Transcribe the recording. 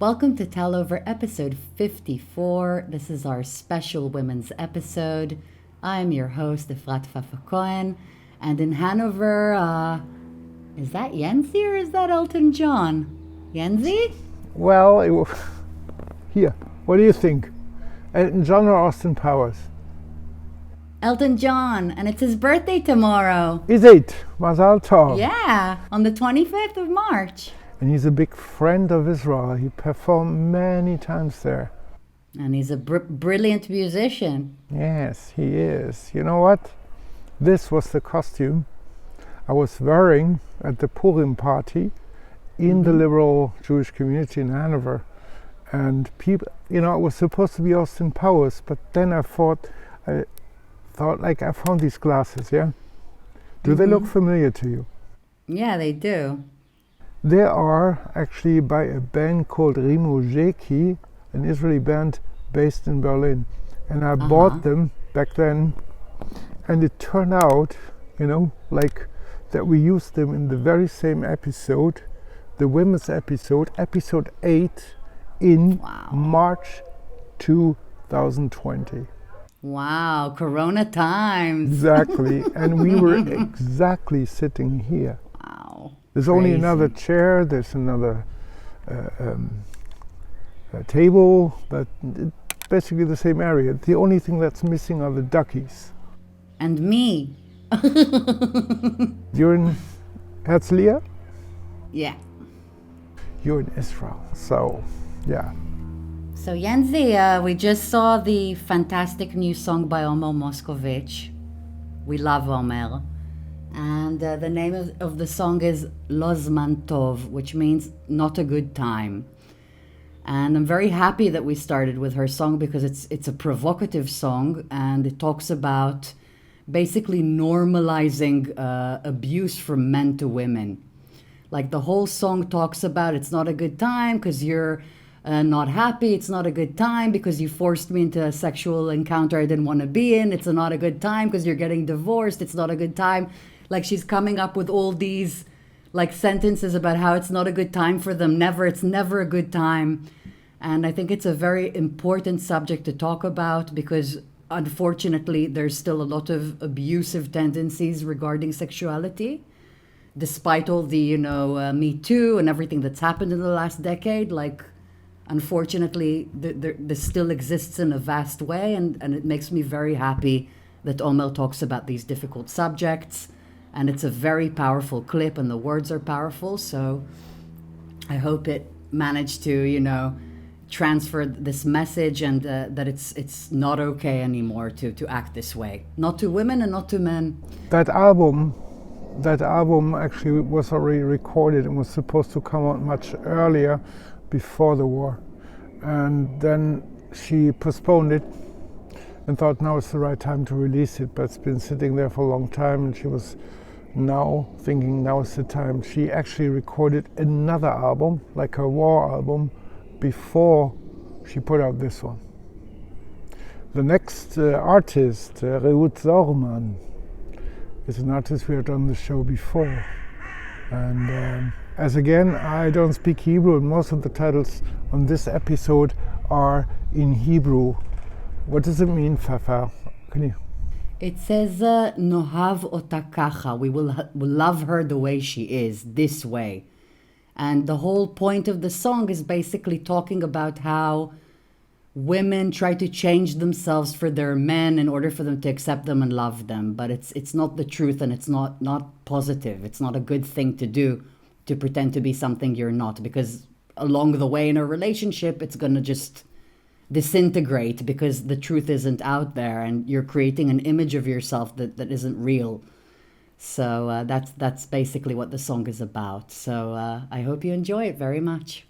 Welcome to Tel-Over episode 54. This is our special women's episode. I'm your host, Efrat Fafa-Cohen. And in Hanover, is that Yenzi or is that Elton John? Yenzi? Well, here, what do you think? Elton John or Austin Powers? Elton John, and it's his birthday tomorrow. Is it? Mazal Tov. Yeah, on the 25th of March. And he's a big friend of Israel. He performed many times there. And he's a brilliant musician. Yes, he is. You know what? This was the costume I was wearing at the Purim party in the liberal Jewish community in Hanover. And people, it was supposed to be Austin Powers, but then I thought I found these glasses, yeah? Do they look familiar to you? Yeah, they do. They are actually by a band called Rimujeki, an Israeli band based in Berlin. And I bought them back then, and it turned out, that we used them in the very same episode, the women's episode 8, in March 2020. Wow, Corona times. Exactly, and we were exactly sitting here. Wow. There's only another chair, there's another table, but it's basically the same area. The only thing that's missing are the duckies. And me. You're in Herzliya? Yeah. You're in Israel, so yeah. So Yenzi, we just saw the fantastic new song by Omer Moskovich. We love Omer. And the name of the song is Lo Zman Tov, which means not a good time. And I'm very happy that we started with her song because it's a provocative song and it talks about basically normalizing abuse from men to women. Like the whole song talks about it's not a good time because you're not happy. It's not a good time because you forced me into a sexual encounter I didn't want to be in. It's not a good time because you're getting divorced. It's not a good time. Like she's coming up with all these like sentences about how it's not a good time for them. It's never a good time. And I think it's a very important subject to talk about because unfortunately there's still a lot of abusive tendencies regarding sexuality. Despite all the, Me Too and everything that's happened in the last decade, like unfortunately this still exists in a vast way and it makes me very happy that Omer talks about these difficult subjects. And it's a very powerful clip and the words are powerful. So I hope it managed to, transfer this message and that it's not okay anymore to act this way. Not to women and not to men. That album actually was already recorded and was supposed to come out much earlier before the war. And then she postponed it and thought now it's the right time to release it, but it's been sitting there for a long time and she was now thinking now is the time. She actually recorded another album, like her war album, before she put out this one. The next artist, Reut Zorman, is an artist we have done the show before. And as again, I don't speak Hebrew and most of the titles on this episode are in Hebrew. What does it mean, Fafa? Can you? It says, Nohav ota kacha. We will love her the way she is, this way. And the whole point of the song is basically talking about how women try to change themselves for their men in order for them to accept them and love them. But it's not the truth and it's not positive. It's not a good thing to do, to pretend to be something you're not. Because along the way in a relationship, it's going to just disintegrate because the truth isn't out there and you're creating an image of yourself that isn't real. So that's basically what the song is about. So I hope you enjoy it very much.